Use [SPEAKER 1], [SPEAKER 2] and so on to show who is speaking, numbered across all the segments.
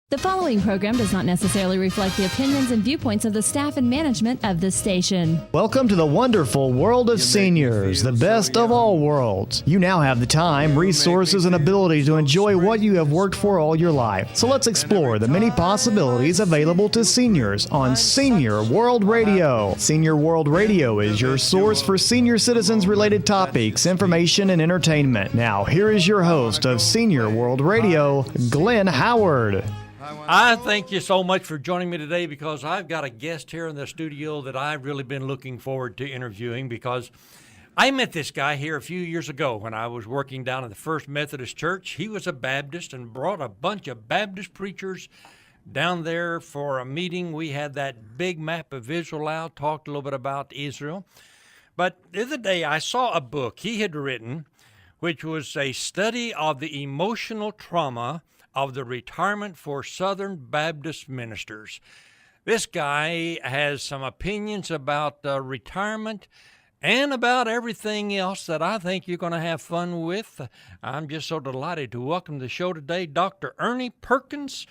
[SPEAKER 1] The following program does not necessarily reflect the opinions and viewpoints of the staff and management of this station.
[SPEAKER 2] Welcome to the wonderful world of seniors, the best of all worlds. You now have the time, resources, and ability to enjoy what you have worked for all your life. So let's explore the many possibilities available to seniors on Senior World Radio. Senior World Radio is your source for senior citizens-related topics, information, and entertainment. Now, here is your host of Senior World Radio, Glenn Howard.
[SPEAKER 3] I thank you so much for joining me today because I've got a guest here in the studio that I've really been looking forward to interviewing because I met this guy here a few years ago when I was working down at the First Methodist Church. He was a Baptist and brought a bunch of Baptist preachers down there for a meeting. We had that big map of Israel out, talked a little bit about Israel. But the other day I saw a book he had written, which was a study of the emotional trauma of the retirement for Southern Baptist ministers. This guy has some opinions about retirement and about everything else that I think you're going to have fun with. I'm just so delighted to welcome to the show today Dr. Ernie Perkins,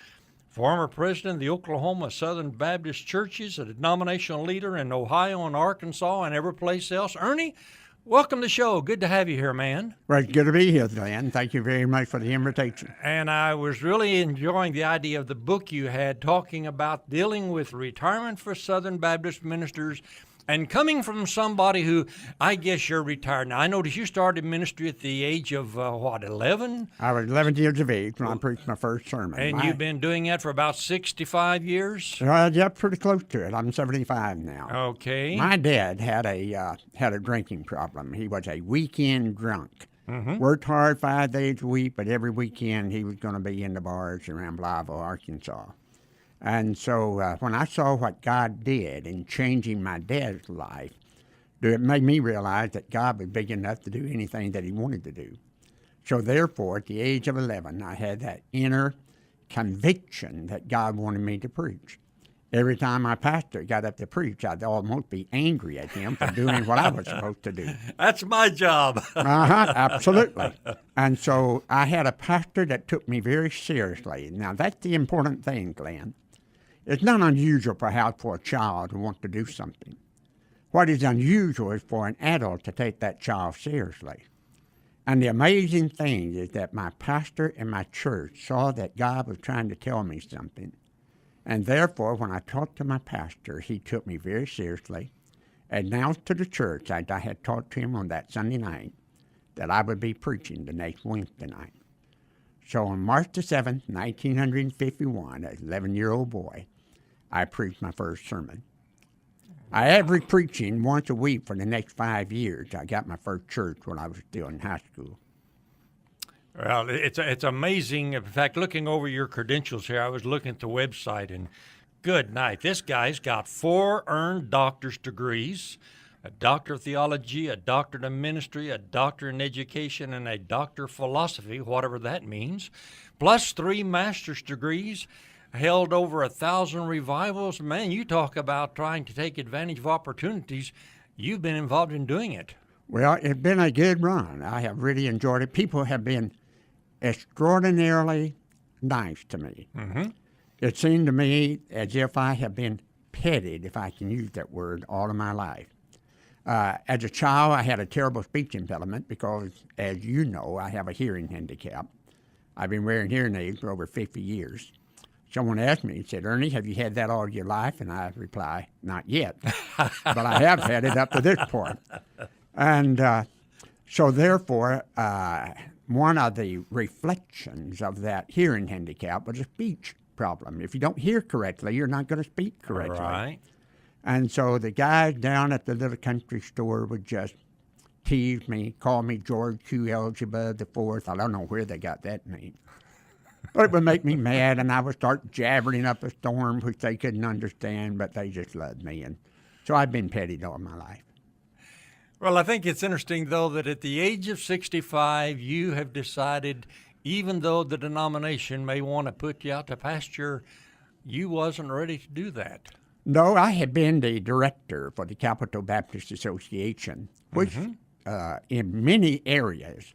[SPEAKER 3] former president of the Oklahoma Southern Baptist Churches, a denominational leader in Ohio and Arkansas and every place else. Ernie, welcome to the show. Good to have you here, man.
[SPEAKER 4] Well, it's good to be here, Glenn. Thank you very much for the invitation.
[SPEAKER 3] And I was really enjoying the idea of the book you had talking about dealing with retirement for Southern Baptist ministers and coming from somebody who, I guess you're retired now. I noticed you started ministry at the age of, 11?
[SPEAKER 4] I was 11 years of age when I preached my first sermon.
[SPEAKER 3] And you've been doing that for about 65 years?
[SPEAKER 4] Yeah, pretty close to it. I'm 75 now.
[SPEAKER 3] Okay.
[SPEAKER 4] My dad had a drinking problem. He was a weekend drunk. Mm-hmm. Worked hard 5 days a week, but every weekend he was going to be in the bars around Blytheville, Arkansas. And so when I saw what God did in changing my dad's life, it made me realize that God was big enough to do anything that he wanted to do. So therefore, at the age of 11, I had that inner conviction that God wanted me to preach. Every time my pastor got up to preach, I'd almost be angry at him for doing what I was supposed to do.
[SPEAKER 3] That's my job.
[SPEAKER 4] Absolutely. And so I had a pastor that took me very seriously. Now, that's the important thing, Glenn. It's not unusual, perhaps, for a child to want to do something. What is unusual is for an adult to take that child seriously. And the amazing thing is that my pastor and my church saw that God was trying to tell me something. And therefore, when I talked to my pastor, he took me very seriously, announced to the church that I had talked to him on that Sunday night that I would be preaching the next Wednesday night. So on March the 7th, 1951, as an 11-year-old boy, I preached my first sermon. I averaged preaching once a week for the next 5 years. I got my first church when I was still in high school.
[SPEAKER 3] Well, it's amazing. In fact, looking over your credentials here, I was looking at the website, and good night. This guy's got 4 earned doctor's degrees, a doctor of theology, a doctorate in ministry, a doctor in education, and a doctor of philosophy, whatever that means, plus 3 master's degrees, held over 1,000 revivals. Man, you talk about trying to take advantage of opportunities. You've been involved in doing it.
[SPEAKER 4] Well, it's been a good run. I have really enjoyed it. People have been extraordinarily nice to me. Mm-hmm. It seemed to me as if I have been petted, if I can use that word, all of my life. As a child, I had a terrible speech impediment because, as you know, I have a hearing handicap. I've been wearing hearing aids for over 50 years. Someone asked me, said, Ernie, have you had that all your life? And I reply, not yet, but I have had it up to this point. And so therefore, one of the reflections of that hearing handicap was a speech problem. If you don't hear correctly, you're not going to speak correctly.
[SPEAKER 3] Right.
[SPEAKER 4] And so the guys down at the little country store would just tease me, call me George Q. Elzebub IV. I don't know where they got that name. But it would make me mad, and I would start jabbering up a storm, which they couldn't understand, but they just loved me. And so I've been petted all my life.
[SPEAKER 3] Well, I think it's interesting, though, that at the age of 65, you have decided, even though the denomination may want to put you out to pasture, you wasn't ready to do that.
[SPEAKER 4] No, I had been the director for the Capital Baptist Association, which in many areas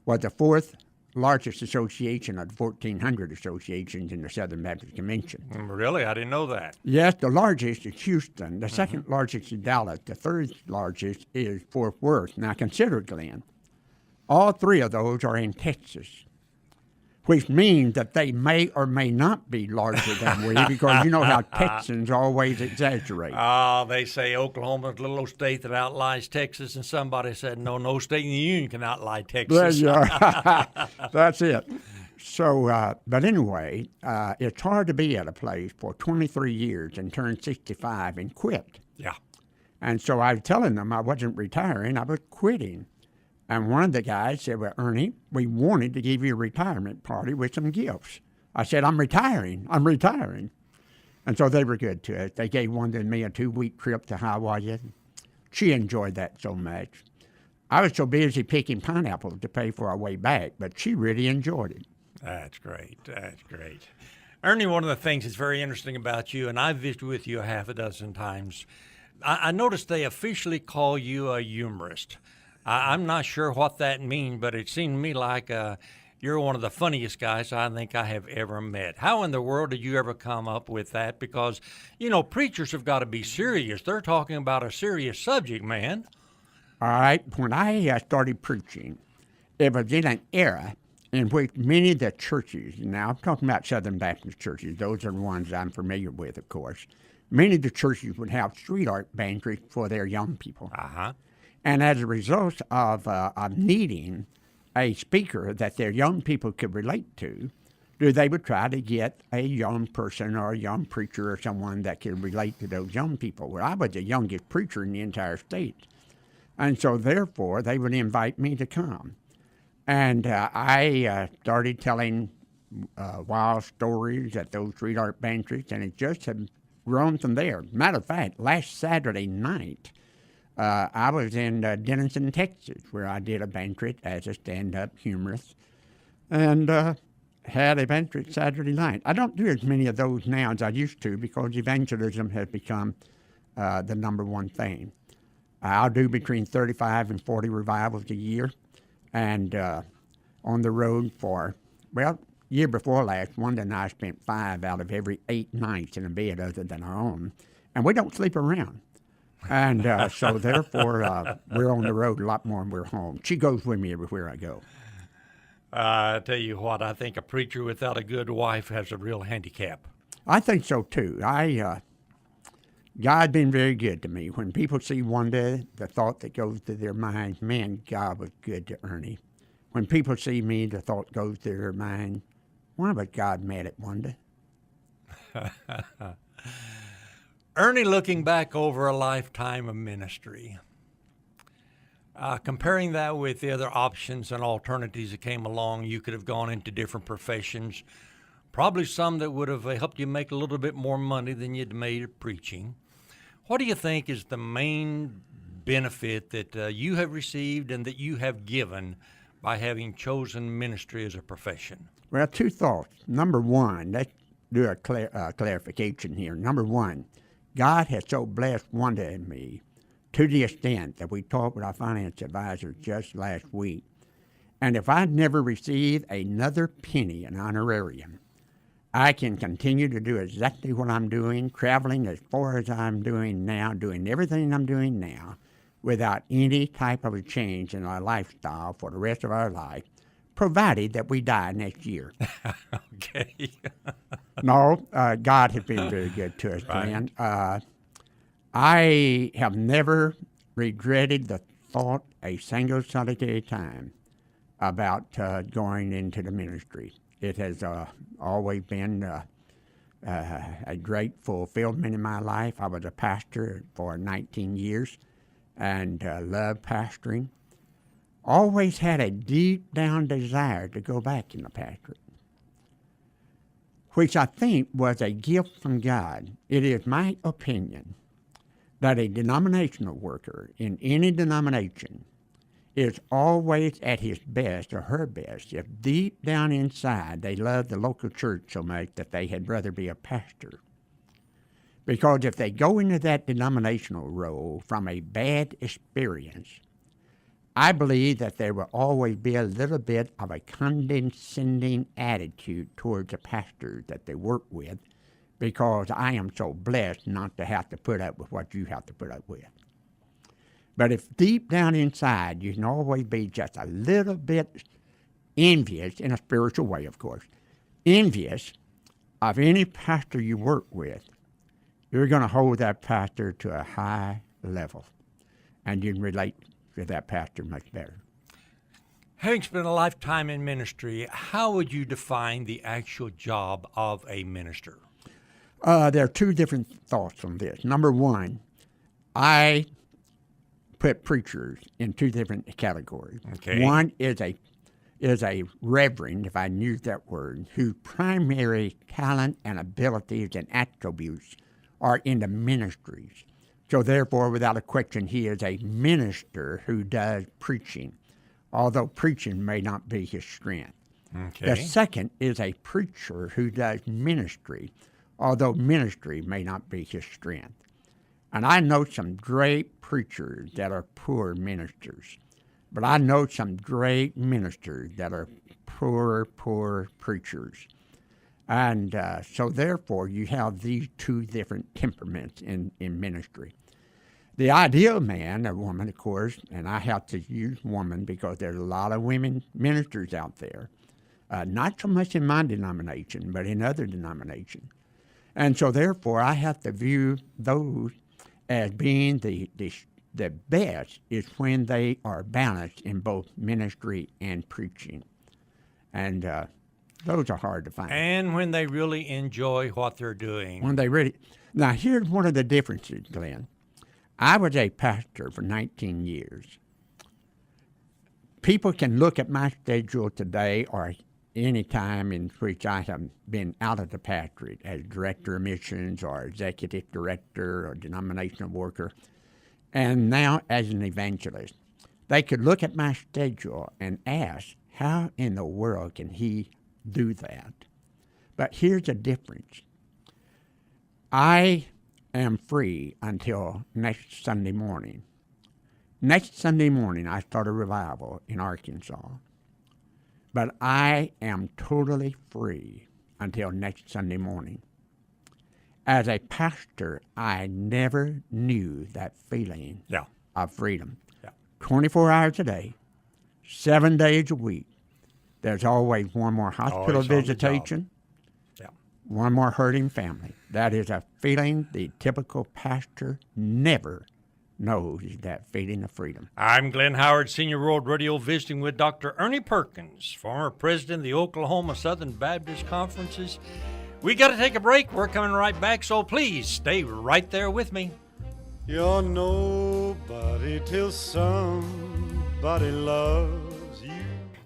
[SPEAKER 4] was the 4th largest association of the 1,400 associations in the Southern Baptist Convention.
[SPEAKER 3] Really? I didn't know that.
[SPEAKER 4] Yes, the largest is Houston. The second largest is Dallas. The third largest is Fort Worth. Now, consider, Glenn, all three of those are in Texas, which means that they may or may not be larger than we, because you know how Texans always exaggerate.
[SPEAKER 3] They say Oklahoma's a little old state that outlies Texas, and somebody said, no state in the union can outlie Texas.
[SPEAKER 4] There you are. That's it. So, but anyway, it's hard to be at a place for 23 years and turn 65 and quit.
[SPEAKER 3] Yeah.
[SPEAKER 4] And so I was telling them I wasn't retiring, I was quitting. And one of the guys said, well, Ernie, we wanted to give you a retirement party with some gifts. I said, I'm retiring. And so they were good to it. They gave one to me a 2-week trip to Hawaii. She enjoyed that so much. I was so busy picking pineapples to pay for our way back, but she really enjoyed it.
[SPEAKER 3] That's great. Ernie, one of the things that's very interesting about you, and I've visited with you a half a dozen times, I noticed they officially call you a humorist. I'm not sure what that means, but it seemed to me like you're one of the funniest guys I think I have ever met. How in the world did you ever come up with that? Because, preachers have got to be serious. They're talking about a serious subject, man.
[SPEAKER 4] All right. When I started preaching, it was in an era in which many of the churches, now I'm talking about Southern Baptist churches, those are the ones I'm familiar with, of course, many of the churches would have street art banquets for their young people.
[SPEAKER 3] Uh-huh.
[SPEAKER 4] And as a result of needing a speaker that their young people could relate to, they would try to get a young person or a young preacher or someone that could relate to those young people. Well, I was the youngest preacher in the entire state. And so, therefore, they would invite me to come. And I started telling wild stories at those street art banquets, and it just had grown from there. Matter of fact, last Saturday night, I was in Denison, Texas, where I did a banquet as a stand-up humorist, and had a banquet Saturday night. I don't do as many of those now as I used to, because evangelism has become the number one thing. I'll do between 35 and 40 revivals a year, and on the road for, year before last, Wanda and I spent 5 out of every 8 nights in a bed other than our own, and we don't sleep around. And so, therefore, we're on the road a lot more than we're home. She goes with me everywhere I go.
[SPEAKER 3] I tell you what, I think a preacher without a good wife has a real handicap.
[SPEAKER 4] I think so, too. God's been very good to me. When people see Wanda, the thought that goes to their mind, man, God was good to Ernie. When people see me, the thought goes to their mind, why was God mad at Wanda?
[SPEAKER 3] Ernie, looking back over a lifetime of ministry, comparing that with the other options and alternatives that came along, you could have gone into different professions, probably some that would have helped you make a little bit more money than you'd made at preaching. What do you think is the main benefit that you have received and that you have given by having chosen ministry as a profession?
[SPEAKER 4] Well, 2 thoughts. Number one, let's do a clarification here. Number one, God has so blessed Wanda and me to the extent that we talked with our finance advisor just last week. And if I'd never received another penny in honorarium, I can continue to do exactly what I'm doing, traveling as far as I'm doing now, doing everything I'm doing now, without any type of a change in our lifestyle for the rest of our life, provided that we die next year.
[SPEAKER 3] Okay.
[SPEAKER 4] No, God has been very good to us, Glenn. Right. I have never regretted the thought a single solitary time about going into the ministry. It has always been a great fulfillment in my life. I was a pastor for 19 years and loved pastoring. Always had a deep down desire to go back in the pastorate, which I think was a gift from God. It is my opinion that a denominational worker in any denomination is always at his best or her best if deep down inside they love the local church so much that they had rather be a pastor. Because if they go into that denominational role from a bad experience, I believe that there will always be a little bit of a condescending attitude towards the pastors that they work with, because I am so blessed not to have to put up with what you have to put up with. But if deep down inside you can always be just a little bit envious, in a spiritual way, of course, envious of any pastor you work with, you're going to hold that pastor to a high level, and you can relate to that pastor much better.
[SPEAKER 3] Having spent a lifetime in ministry, how would you define the actual job of a minister?
[SPEAKER 4] There are two different thoughts on this. Number one, I put preachers in two different categories.
[SPEAKER 3] Okay.
[SPEAKER 4] One is a reverend, if I can use that word, whose primary talent and abilities and attributes are in the ministries. So therefore, without a question, he is a minister who does preaching, although preaching may not be his strength.
[SPEAKER 3] Okay.
[SPEAKER 4] The second is a preacher who does ministry, although ministry may not be his strength. And I know some great preachers that are poor ministers, but I know some great ministers that are poor preachers. And so therefore, you have these two different temperaments in ministry. The ideal man or woman, of course, and I have to use woman because there's a lot of women ministers out there, not so much in my denomination, but in other denominations. And so therefore, I have to view those as being the best is when they are balanced in both ministry and preaching. And those are hard to find.
[SPEAKER 3] And when they really enjoy what they're doing.
[SPEAKER 4] When they really. Now, here's one of the differences, Glenn. I was a pastor for 19 years. People can look at my schedule today or any time in which I have been out of the pastorate as director of missions or executive director or denominational worker, and now as an evangelist. They could look at my schedule and ask, how in the world can he do that? But here's the difference. I am free until next Sunday morning. Next Sunday morning, I start a revival in Arkansas. But I am totally free until next Sunday morning. As a pastor, I never knew that feeling of freedom. 24 hours a day, 7 days a week. There's always one more hospital visitation, one more hurting family. That is a feeling the typical pastor never knows, that feeling of freedom.
[SPEAKER 3] I'm Glenn Howard, Senior World Radio, visiting with Dr. Ernie Perkins, former president of the Oklahoma Southern Baptist Conferences. We got to take a break. We're coming right back, so please stay right there with me.
[SPEAKER 5] You're nobody till somebody loves you.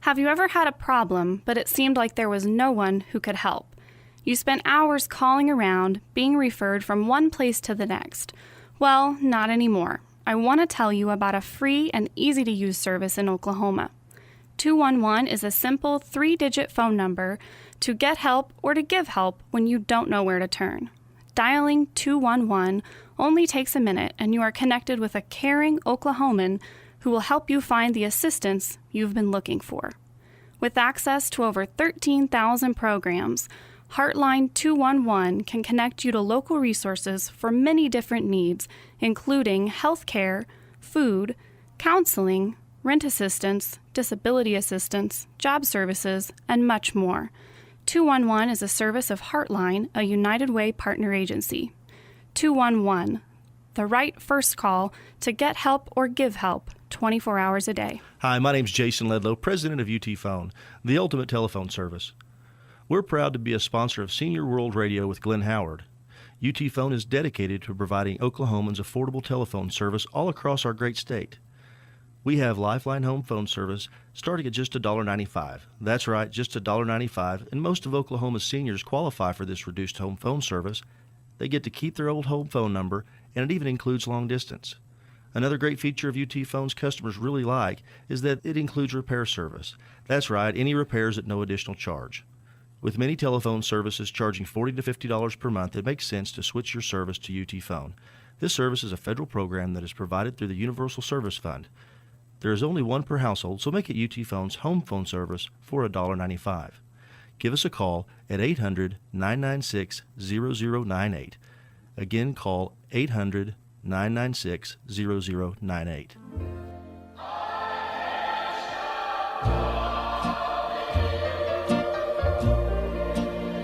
[SPEAKER 6] Have you ever had a problem, but it seemed like there was no one who could help? You spent hours calling around, being referred from one place to the next. Well, not anymore. I want to tell you about a free and easy-to-use service in Oklahoma. 211 is a simple 3-digit phone number to get help or to give help when you don't know where to turn. Dialing 211 only takes a minute, and you are connected with a caring Oklahoman who will help you find the assistance you've been looking for. With access to over 13,000 programs, HeartLine 211 can connect you to local resources for many different needs, including health care, food, counseling, rent assistance, disability assistance, job services, and much more. 211 is a service of HeartLine, a United Way partner agency. 211, the right first call to get help or give help 24 hours a day.
[SPEAKER 7] Hi, my name's Jason Ledlow, president of UT Phone, the ultimate telephone service. We're proud to be a sponsor of Senior World Radio with Glenn Howard. UT Phone is dedicated to providing Oklahomans affordable telephone service all across our great state. We have Lifeline home phone service starting at just $1.95. That's right, just $1.95, and most of Oklahoma's seniors qualify for this reduced home phone service. They get to keep their old home phone number, and it even includes long distance. Another great feature of UT Phone's customers really like is that it includes repair service. That's right, any repairs at no additional charge. With many telephone services charging $40 to $50 per month, it makes sense to switch your service to UT Phone. This service is a federal program that is provided through the Universal Service Fund. There is only one per household, so make it UT Phone's home phone service for $1.95. Give us a call at 800-996-0098. Again, call 800-996-0098.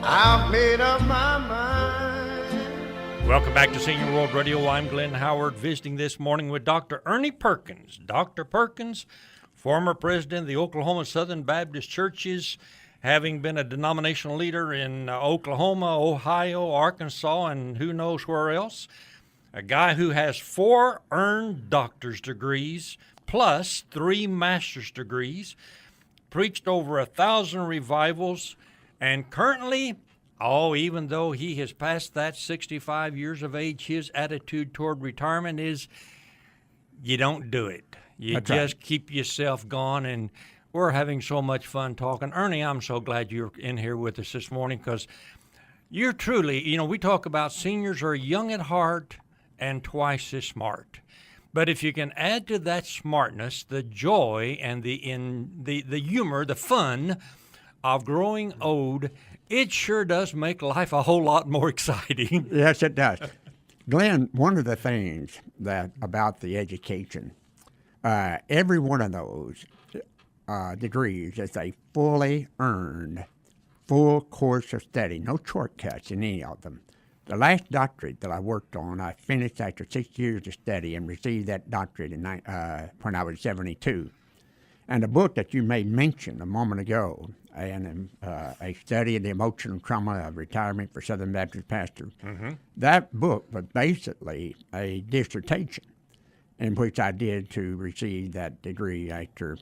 [SPEAKER 5] I've made up my mind.
[SPEAKER 3] Welcome back to Senior World Radio. I'm Glenn Howard, visiting this morning with Dr. Ernie Perkins. Dr. Perkins, former president of the Oklahoma Southern Baptist Churches, having been a denominational leader in Oklahoma, Ohio, Arkansas, and who knows where else. A guy who has 4 earned doctor's degrees plus 3 master's degrees, preached over 1,000 revivals, and currently, even though he has passed that 65 years of age, his attitude toward retirement is you don't do it. You
[SPEAKER 4] That's
[SPEAKER 3] just
[SPEAKER 4] right.
[SPEAKER 3] keep yourself going, and we're having so much fun talking. Ernie, I'm so glad you're in here with us this morning because you're truly, we talk about seniors are young at heart and twice as smart. But if you can add to that smartness the joy and the humor, the fun of growing old, it sure does make life a whole lot more exciting.
[SPEAKER 4] Yes, it does. Glenn, one of the things that about the education, every one of those degrees is a fully earned, full course of study, no shortcuts in any of them. The last doctorate that I worked on, I finished after 6 years of study and received that doctorate when I was 72. And the book that you made mention a moment ago, and a study of the emotional trauma of retirement for Southern Baptist pastors, that book was basically a dissertation in which I did to receive that degree after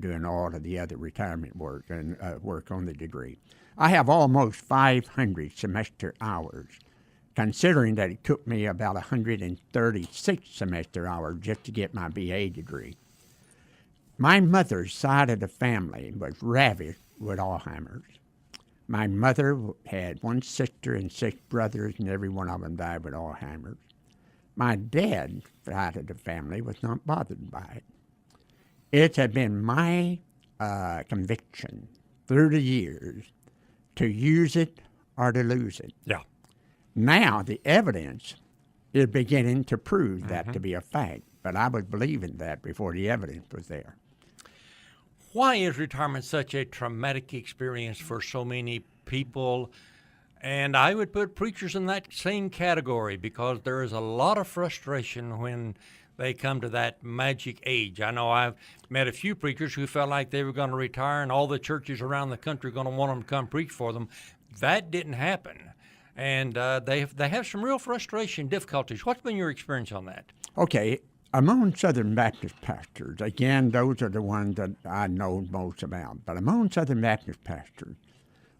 [SPEAKER 4] doing all of the other retirement work and work on the degree. I have almost 500 semester hours, considering that it took me about 136 semester hours just to get my BA degree. My mother's side of the family was ravaged with Alzheimer's. My mother had 1 sister and 6 brothers, and every one of them died with Alzheimer's. My dad's side of the family was not bothered by it. It had been my conviction through the years to use it or to lose it.
[SPEAKER 3] Yeah.
[SPEAKER 4] Now the evidence is beginning to prove that to be a fact, but I was believing that before the evidence was there.
[SPEAKER 3] Why is retirement such a traumatic experience for so many people? And I would put preachers in that same category because there is a lot of frustration when they come to that magic age. I know I've met a few preachers who felt like they were going to retire and all the churches around the country were going to want them to come preach for them. That didn't happen. And they have some real frustration, difficulties. What's been your experience on that?
[SPEAKER 4] Okay, among Southern Baptist pastors, again, those are the ones that I know most about, but among Southern Baptist pastors,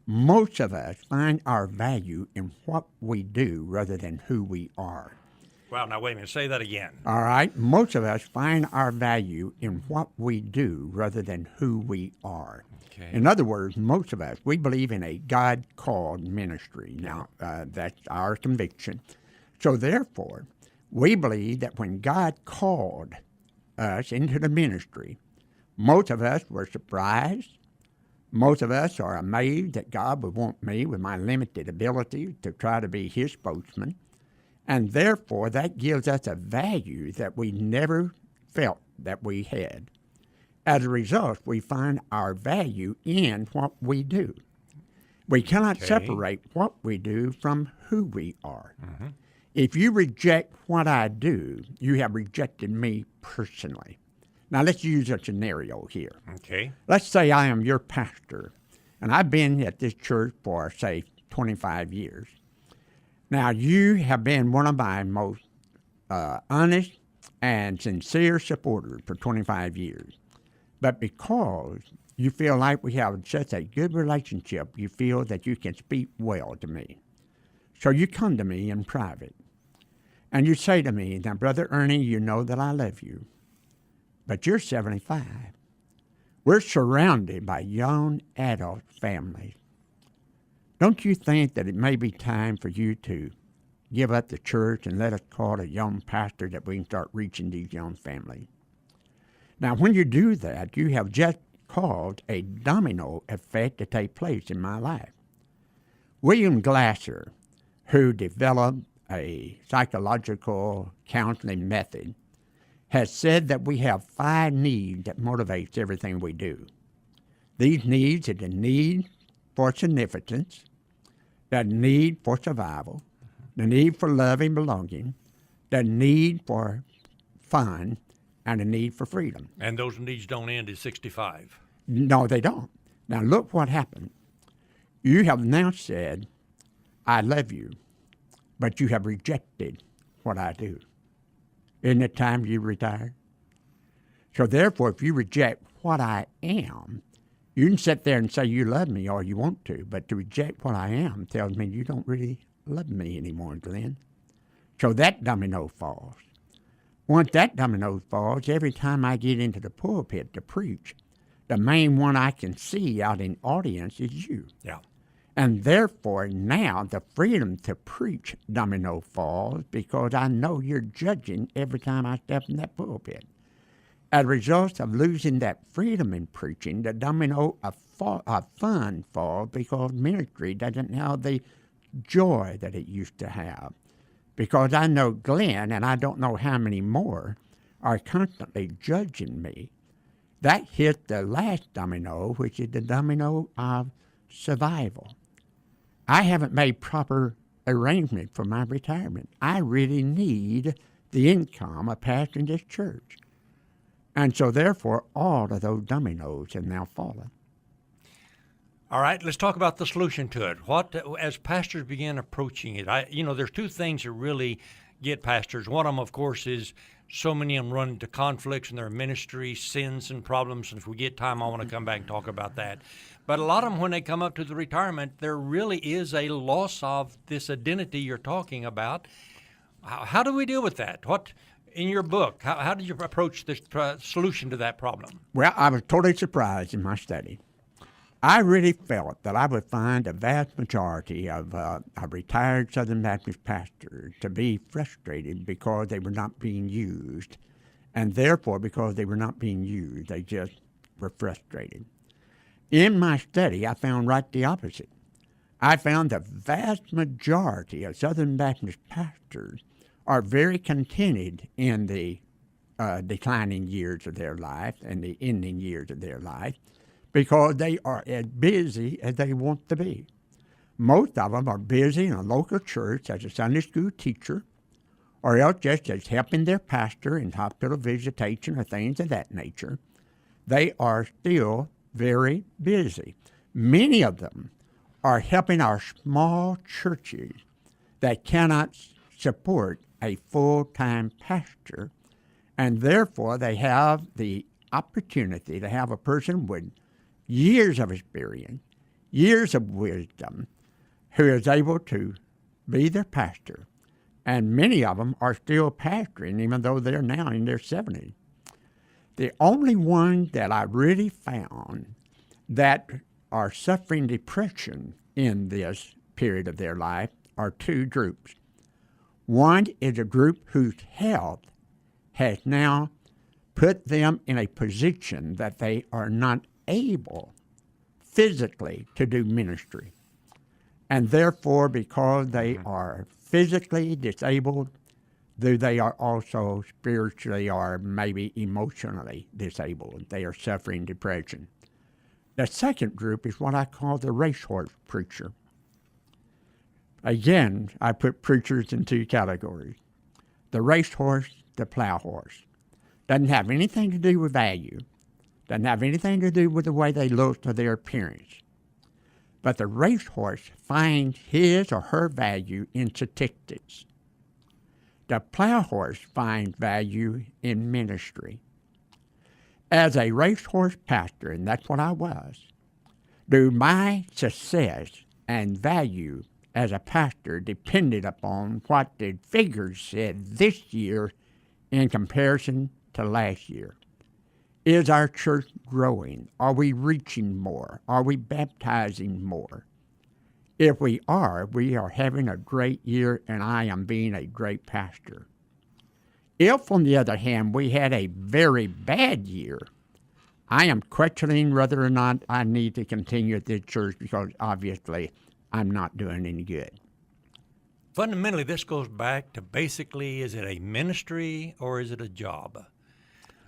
[SPEAKER 4] most of us find our value in what we do rather than who we are.
[SPEAKER 3] Wow, now wait a minute, say that again.
[SPEAKER 4] All right, most of us find our value in what we do rather than who we are.
[SPEAKER 3] Okay.
[SPEAKER 4] In other words, most of us, we believe in a God-called ministry. Now, that's our conviction. So therefore, we believe that when God called us into the ministry, most of us were surprised. Most of us are amazed that God would want me with my limited ability to try to be his spokesman. And therefore, that gives us a value that we never felt that we had. As a result, we find our value in what we do. We cannot separate what we do from who we are. Mm-hmm. If you reject what I do, you have rejected me personally. Now, let's use a scenario here.
[SPEAKER 3] Okay.
[SPEAKER 4] Let's say I am your pastor, and I've been at this church for, say, 25 years. Now, you have been one of my most honest and sincere supporters for 25 years. But because you feel like we have such a good relationship, you feel that you can speak well to me. So you come to me in private, and you say to me, now, Brother Ernie, you know that I love you, but you're 75. We're surrounded by young adult families. Don't you think that it may be time for you to give up the church and let us call a young pastor that we can start reaching these young families? Now, when you do that, you have just caused a domino effect to take place in my life. William Glasser, who developed a psychological counseling method, has said that we have 5 needs that motivates everything we do. These needs are the need for significance, the need for survival, the need for love and belonging, the need for fun, and the need for freedom.
[SPEAKER 3] And those needs don't end at 65.
[SPEAKER 4] No, they don't. Now look what happened. You have now said, I love you, but you have rejected what I do. Isn't it time you retire? So therefore, if you reject what I am, you can sit there and say you love me all you want to, but to reject what I am tells me you don't really love me anymore, Glenn. So that domino falls. Once that domino falls, every time I get into the pulpit to preach, the main one I can see out in audience is you.
[SPEAKER 3] Yeah.
[SPEAKER 4] And therefore, now the freedom to preach domino falls because I know you're judging every time I step in that pulpit. As a result of losing that freedom in preaching, the domino of fun falls because ministry doesn't have the joy that it used to have. Because I know Glenn, and I don't know how many more, are constantly judging me. That hit the last domino, which is the domino of survival. I haven't made proper arrangement for my retirement. I really need the income of pastoring this church. And so therefore, all of those dominoes have now fallen.
[SPEAKER 3] All right, let's talk about the solution to it. What, as pastors begin approaching it, there's 2 things that really get pastors. One of them, of course, is so many of them run into conflicts in their ministry, sins and problems. And if we get time, I want to come back and talk about that. But a lot of them, when they come up to the retirement, there really is a loss of this identity you're talking about. How do we deal with that? What, in your book, how did you approach this solution to that problem?
[SPEAKER 4] Well, I was totally surprised in my study. I really felt that I would find a vast majority of retired Southern Baptist pastors to be frustrated because they were not being used. And therefore, because they were not being used, they just were frustrated. In my study, I found right the opposite. I found the vast majority of Southern Baptist pastors are very contented in the declining years of their life and the ending years of their life, because they are as busy as they want to be. Most of them are busy in a local church as a Sunday school teacher, or else just as helping their pastor in hospital visitation or things of that nature. They are still very busy. Many of them are helping our small churches that cannot support a full-time pastor, and therefore they have the opportunity to have a person with years of experience, years of wisdom, who is able to be their pastor. And many of them are still pastoring, even though they're now in their 70s. The only ones that I really found that are suffering depression in this period of their life are 2 groups. One is a group whose health has now put them in a position that they are not able physically to do ministry. And therefore, because they are physically disabled, they are also spiritually or maybe emotionally disabled. They are suffering depression. The second group is what I call the racehorse preacher. Again, I put preachers in 2 categories. The racehorse, the plow horse. Doesn't have anything to do with value. Doesn't have anything to do with the way they look or their appearance. But the racehorse finds his or her value in statistics. The plow horse finds value in ministry. As a racehorse pastor, and that's what I was, do my success and value as a pastor depended upon what the figures said this year in comparison to last year. Is our church growing? Are we reaching more? Are we baptizing more? If we are having a great year, and I am being a great pastor. If, on the other hand, we had a very bad year, I am questioning whether or not I need to continue at this church because obviously I'm not doing any good.
[SPEAKER 3] Fundamentally, this goes back to basically, is it a ministry or is it a job?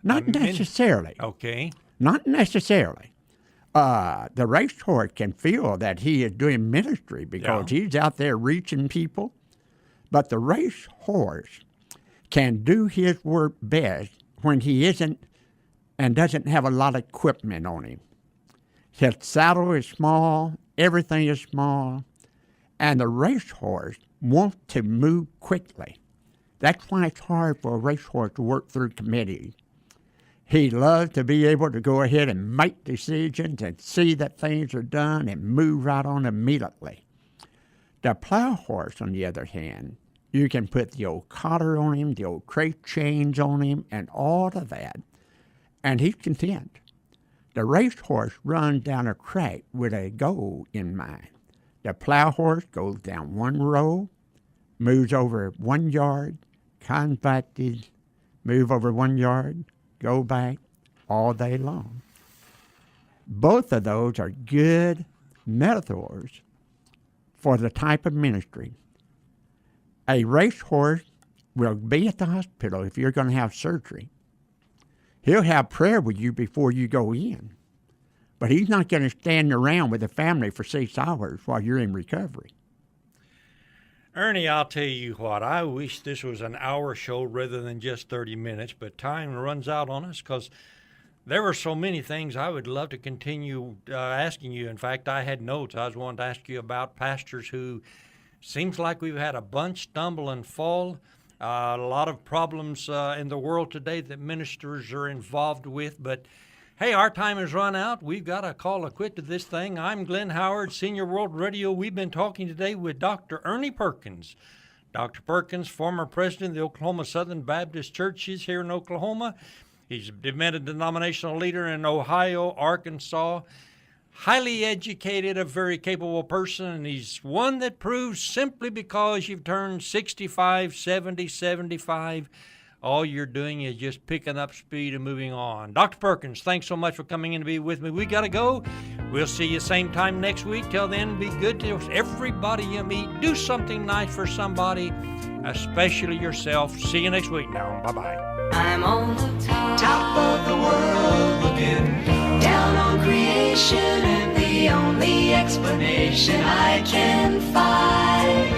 [SPEAKER 4] Not necessarily.
[SPEAKER 3] Okay.
[SPEAKER 4] Not necessarily. The racehorse can feel that he is doing ministry because he's out there reaching people, but the racehorse can do his work best when he isn't and doesn't have a lot of equipment on him. His saddle is small, everything is small, and the racehorse wants to move quickly. That's why it's hard for a racehorse to work through committees. He loves to be able to go ahead and make decisions and see that things are done and move right on immediately. The plow horse, on the other hand, you can put the old collar on him, the old crate chains on him, and all of that, and he's content. The racehorse runs down a track with a goal in mind. The plow horse goes down one row, moves over 1 yard, comes back, move over 1 yard, go back all day long. Both of those are good metaphors for the type of ministry. A racehorse will be at the hospital if you're going to have surgery. He'll have prayer with you before you go in, but he's not going to stand around with the family for 6 hours while you're in recovery.
[SPEAKER 3] Ernie, I'll tell you what, I wish this was an hour show rather than just 30 minutes, but time runs out on us because there were so many things I would love to continue asking you. In fact, I had notes. I was wanting to ask you about pastors who seems like we've had a bunch stumble and fall. A lot of problems in the world today that ministers are involved with. But, hey, our time has run out. We've got to call a quit to this thing. I'm Glenn Howard, Senior World Radio. We've been talking today with Dr. Ernie Perkins. Dr. Perkins, former president of the Oklahoma Southern Baptist Churches here in Oklahoma. He's been a denominational leader in Ohio, Arkansas. Highly educated, a very capable person, and he's one that proves simply because you've turned 65, 70, 75, all you're doing is just picking up speed and moving on. Dr. Perkins, thanks so much for coming in to be with me. We got to go. We'll see you same time next week. Till then, be good to everybody you meet. Do something nice for somebody, especially yourself. See you next week now. Bye-bye.
[SPEAKER 8] I'm on the top of the world looking down on creation, and the only explanation I can find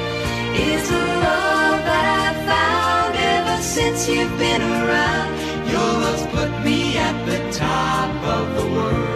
[SPEAKER 8] is the love that I've found ever since you've been around. Your love's put me at the top of the world.